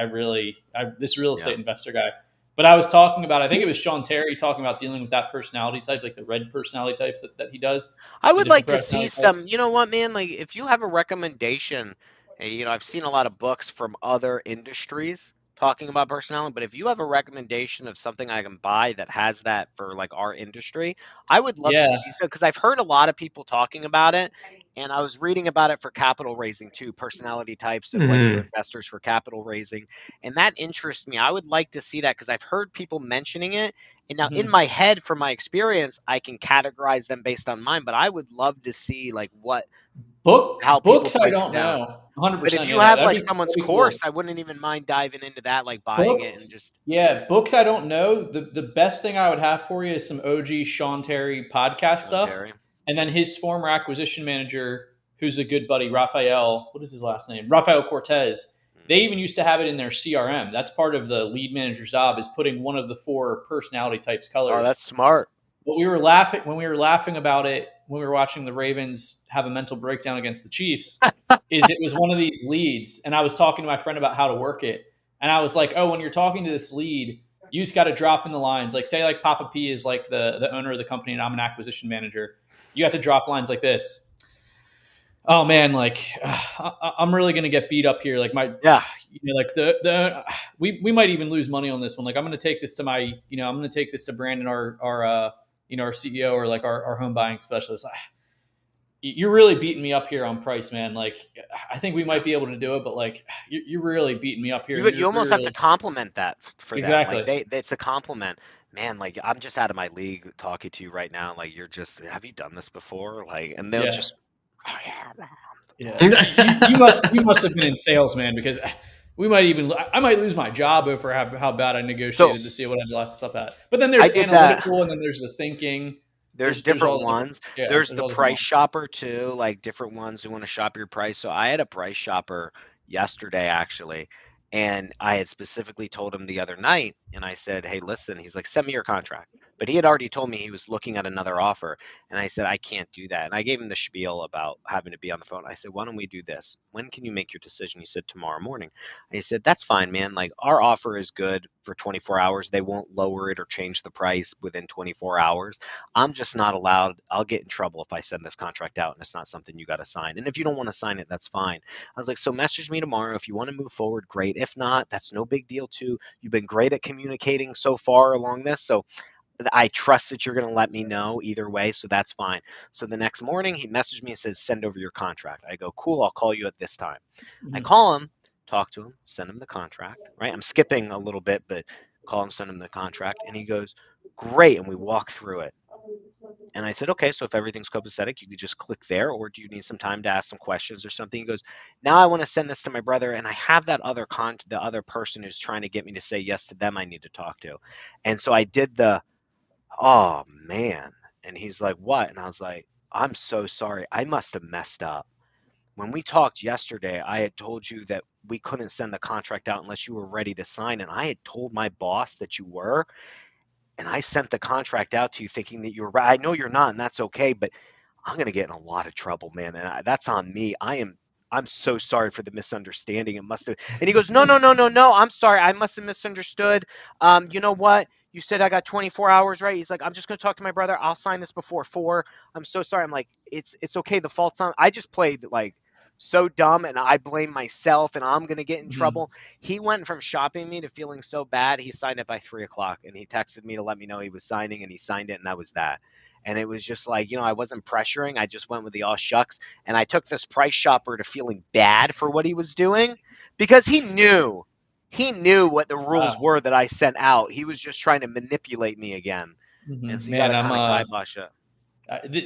this real estate investor guy. But I was talking about, I think it was Sean Terry talking about dealing with that personality type, like the red personality types that he does. I would like to see some, you know what, man, like if you have a recommendation, I've seen a lot of books from other industries talking about personality, but if you have a recommendation of something I can buy that has that for like our industry, I would love to see so, because I've heard a lot of people talking about it, and I was reading about it for capital raising too, personality types of like investors for capital raising, and that interests me. I would like to see that because I've heard people mentioning it, and now in my head, from my experience, I can categorize them based on mine, but I would love to see like how books I don't know. 100%. But if you have like someone's course, I wouldn't even mind diving into that, like buying it and just. Yeah, books I don't know. The best thing I would have for you is some OG Sean Terry podcast stuff. And then his former acquisition manager, who's a good buddy, Rafael. What is his last name? Rafael Cortez. They even used to have it in their CRM. That's part of the lead manager's job, is putting one of the 4 personality types colors. Oh, that's smart. But when we were laughing about it when we were watching the Ravens have a mental breakdown against the Chiefs, is it was one of these leads. And I was talking to my friend about how to work it. And I was like, oh, when you're talking to this lead, you just got to drop in the lines. Like, say like Papa P is like the owner of the company and I'm an acquisition manager. You have to drop lines like this. Oh man, like I'm really gonna get beat up here. Like we might even lose money on this one. Like I'm gonna take this to I'm gonna take this to Brandon, our CEO or like our home buying specialist. You're really beating me up here on price, man. Like I think we might be able to do it, but like you're really beating me up here. You almost have to compliment that for exactly. That. Like it's a compliment. Man, like I'm just out of my league talking to you right now. Like you're just, have you done this before? Like, and they'll just, you must have been in sales, man, because I might lose my job over how bad I negotiated to see what I left up at. But then there's analytical and then there's the thinking. There's all different the ones. yeah, There's the all different price ones. shopper too, like different ones who want to shop your price. So I had a price shopper yesterday actually, and I had specifically told him the other night, and I said, "Hey, listen." He's like, "Send me your contract." But he had already told me he was looking at another offer, and I said, "I can't do that." And I gave him the spiel about having to be on the phone. I said, "Why don't we do this? When can you make your decision?" He said, "Tomorrow morning." And he said, "That's fine, man. Like our offer is good for 24 hours. They won't lower it or change the price within 24 hours. I'm just not allowed. I'll get in trouble if I send this contract out and it's not something you got to sign. And if you don't want to sign it, that's fine." I was like, "So message me tomorrow. If you want to move forward, great. If not, that's no big deal too. You've been great at communicating so far along this. So I trust that you're going to let me know either way. So that's fine." So the next morning he messaged me and says, "Send over your contract." I go, "Cool. I'll call you at this time." I call him, talk to him, send him the contract, right? I'm skipping a little bit, but call him, send him the contract. And he goes, "Great." And we walk through it. And I said, "Okay, so if everything's copacetic, you could just click there, or do you need some time to ask some questions or something?" He goes, "Now I want to send this to my brother, and I have that the other person who's trying to get me to say yes to them I need to talk to." And so I did the, "Oh man." And he's like, "What?" And I was like, "I'm so sorry. I must have messed up. When we talked yesterday, I had told you that we couldn't send the contract out unless you were ready to sign, and I had told my boss that you were, and I sent the contract out to you thinking that you were right. I know you're not, and that's okay, but I'm going to get in a lot of trouble, man, and that's on me. I'm so sorry for the misunderstanding. It must have." And he goes, "No, no, no, no, no. I'm sorry. I must have misunderstood. You know what? You said I got 24 hours, right?" He's like, "I'm just going to talk to my brother. I'll sign this before 4. I'm so sorry." I'm like, it's okay. The fault's on. I just played like so dumb, and I blame myself, and I'm going to get in trouble. He went from shopping me to feeling so bad. He signed it by 3 o'clock, and he texted me to let me know he was signing, and he signed it, and that was that. And it was just like, I wasn't pressuring. I just went with the all shucks. And I took this price shopper to feeling bad for what he was doing because he knew what the rules were that I sent out. He was just trying to manipulate me again. And so you got to kind of kibosh it.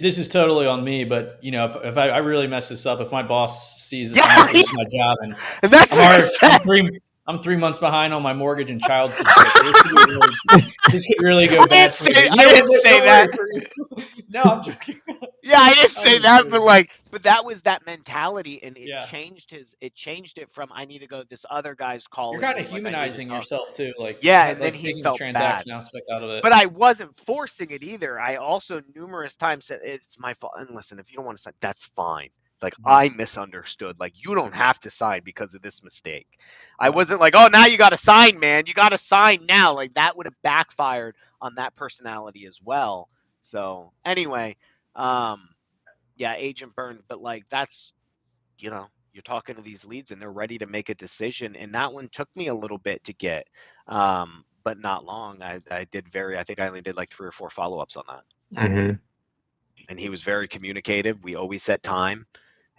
This is totally on me, but if I really mess this up, if my boss sees this, I'm going to lose my job, and I'm 3 months behind on my mortgage and child support. This could really go bad for me. I didn't say that. No, I'm joking. Yeah, I didn't say that, but that was that mentality, and it changed it from I need to go. This other guy's calling. You're kind of humanizing yourself too, and then he felt bad. Aspect out of it. But I wasn't forcing it either. I also numerous times said it's my fault. And listen, if you don't want to sign, that's fine. Like I misunderstood. Like you don't have to sign because of this mistake. I wasn't like, "Oh, now you got to sign, man. You got to sign now." Like that would have backfired on that personality as well. So anyway, Agent Burns. But like that's, you're talking to these leads and they're ready to make a decision. And that one took me a little bit to get, but not long. I think I only did like 3 or 4 follow-ups on that. Mm-hmm. And he was very communicative. We always set time.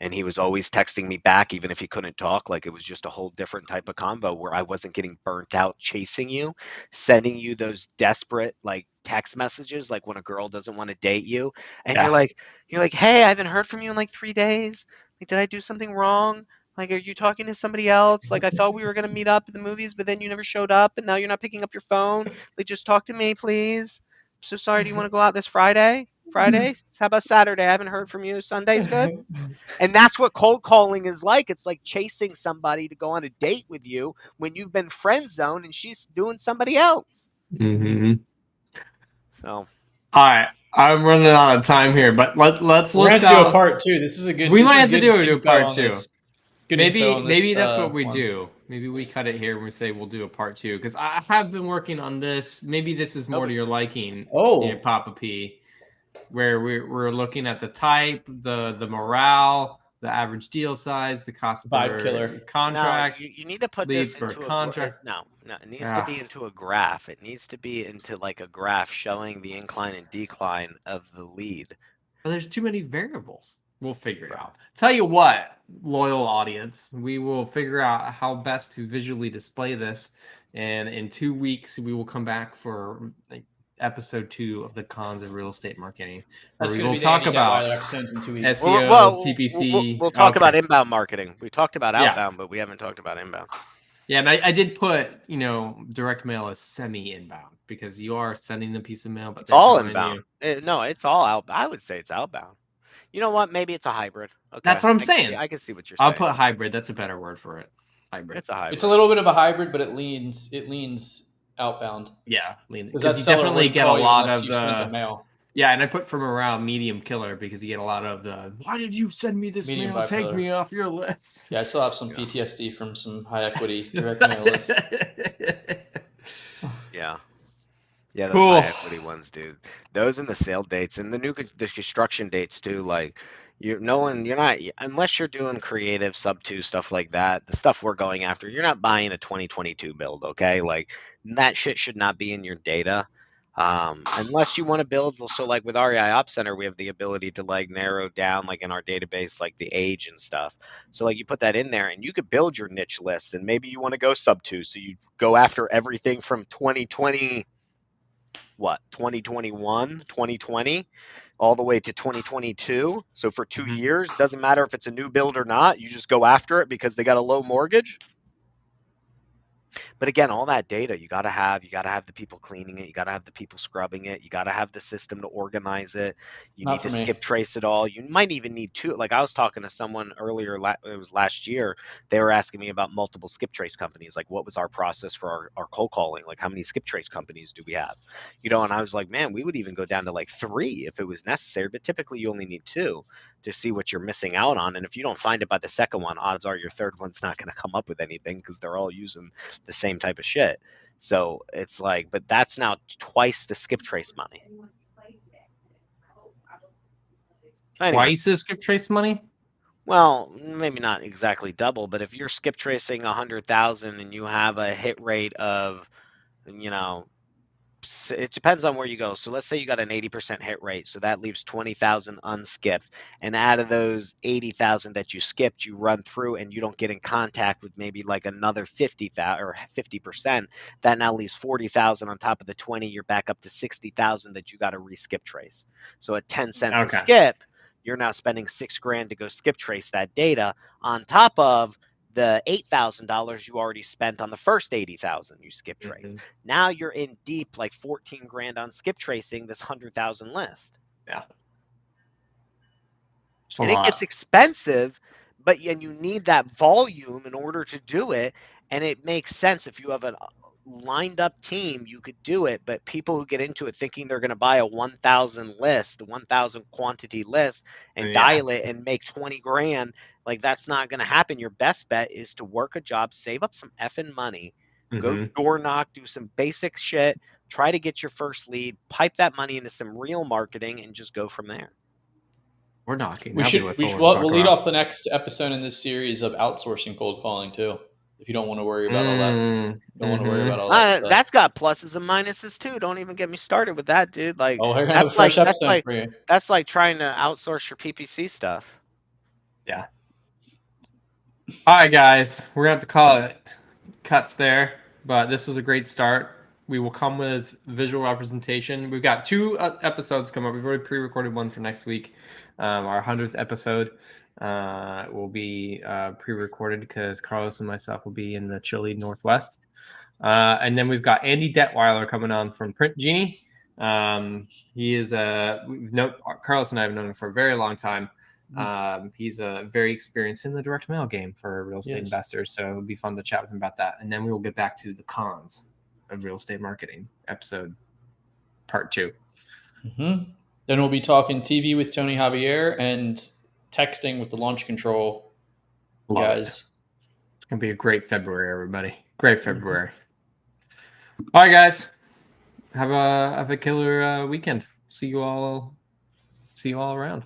And he was always texting me back, even if he couldn't talk. Like it was just a whole different type of convo where I wasn't getting burnt out chasing you, sending you those desperate like text messages, like when a girl doesn't want to date you, and you're like, "Hey, I haven't heard from you in like 3 days. Like, did I do something wrong? Like, are you talking to somebody else? Like, I thought we were gonna meet up at the movies, but then you never showed up, and now you're not picking up your phone. Like, just talk to me, please. I'm so sorry. Do you want to go out this Friday? How about Saturday? I haven't heard from you. Sunday's good." And that's what cold calling is like. It's like chasing somebody to go on a date with you when you've been friend zoned and she's doing somebody else. Mm-hmm. So, all right, I'm running out of time here, but let's do a part 2. This is a good. We might have to do a part 2. Maybe that's what we do. Maybe we cut it here and we say we'll do a part 2 because I have been working on this. Maybe this is more to your liking. Papa P. Where we're looking at the type, the morale, the average deal size, the cost vibe killer contracts. No, you need to put this into a contract. No, it needs to be into a graph. It needs to be into like a graph showing the incline and decline of the lead. But there's too many variables. We'll figure it out. Tell you what, loyal audience, we will figure out how best to visually display this, and in 2 weeks we will come back for episode 2 of the cons of real estate marketing. That's going to be talk about episodes in 2 weeks. SEO, PPC. We'll talk about inbound marketing. We talked about outbound, but we haven't talked about inbound. Yeah, and I did put, direct mail as semi-inbound because you are sending the piece of mail, but It's they're all telling inbound. you. No, it's all out. I would say it's outbound. You know what? Maybe it's a hybrid. Okay, That's what I'm saying. I can see what you're I'll saying. put hybrid. That's a better word for it. Hybrid. It's a hybrid. It's a little bit of a hybrid, but it leans outbound. Yeah, Because because that you seller definitely wouldn't get a call you lot unless of you sent a the. mail. Yeah, and I put from around medium killer because you get a lot of the. Why did you send me this Medium mail? Take bipolar. me off your list. Yeah, I still have some PTSD from some high equity direct mail lists. Yeah. Yeah, those Cool. high equity ones, dude. Those and the sale dates and the construction dates too. Like you're not unless you're doing creative sub two stuff like that. The stuff we're going after, you're not buying a 2022 build, okay? Like that shit should not be in your data. Unless you want to build, so like with REI Op Center, we have the ability to like narrow down like in our database like the age and stuff. So like you put that in there and you could build your niche list and maybe you want to go sub two, so you go after everything from 2020. 2021, 2020, all the way to 2022. So for 2 years, doesn't matter if it's a new build or not, you just go after it because they got a low mortgage. But again, all that data you got to have the people cleaning it, you got to have the people scrubbing it, you got to have the system to organize it. You Not need to for me. skip trace it all. You might even need two. Like I was talking to someone earlier, it was last year. They were asking me about multiple skip trace companies. Like, what was our process for our cold calling? Like, how many skip trace companies do we have? And I was like, man, we would even go down to like 3 if it was necessary. But typically, you only need 2 to see what you're missing out on. And if you don't find it by the second one, odds are your third one's not going to come up with anything because they're all using the same type of shit. So it's like, but that's now twice the skip trace money. Anyway, Twice the skip trace money? well, maybe not exactly double, but if you're skip tracing 100,000 and you have a hit rate of, it depends on where you go. So let's say you got an 80% hit rate. So that leaves 20,000 unskipped. And out of those 80,000 that you skipped, you run through and you don't get in contact with maybe like another 50,000 or 50%. That now leaves 40,000 on top of the 20. You're back up to 60,000 that you got to re-skip trace. So at 10 cents a skip, you're now spending $6,000 to go skip trace that data on top of the $8,000 you already spent on the first 80,000 you skip trace. Now you're in deep like $14,000 on skip tracing this 100,000 list. Yeah. And it gets expensive, but you need that volume in order to do it. And it makes sense if you have a lined up team, you could do it. But people who get into it thinking they're going to buy a 1,000 list, the 1,000 quantity list, and dial it and make $20,000, like that's not going to happen. Your best bet is to work a job, save up some effing money, go door knock, do some basic shit, try to get your first lead, pipe that money into some real marketing, and just go from there. We're knocking. We'll lead off the next episode in this series of outsourcing cold calling too. If you don't want to worry about all that, don't want to worry about all that stuff. That's got pluses and minuses too. Don't even get me started with that, dude. Like, we're gonna have a fresh episode for you. That's like trying to outsource your PPC stuff. Yeah. All right, guys, we're gonna have to call it cuts there, but this was a great start. We will come with visual representation. We've got 2 episodes coming up. We've already pre-recorded one for next week. Our 100th episode will be pre-recorded because Carlos and myself will be in the chilly Northwest. And then we've got Andy Detweiler coming on from Print Genie. He is Carlos and I have known him for a very long time. He's very experienced in the direct mail game for real estate investors, so it'll be fun to chat with him about that. And then we will get back to the cons of real estate marketing, episode part 2. Then we'll be talking TV with Tony Javier and texting with the launch control guys. It's gonna be a great February, everybody. Great February. All right, guys. Have a killer weekend. See you all around.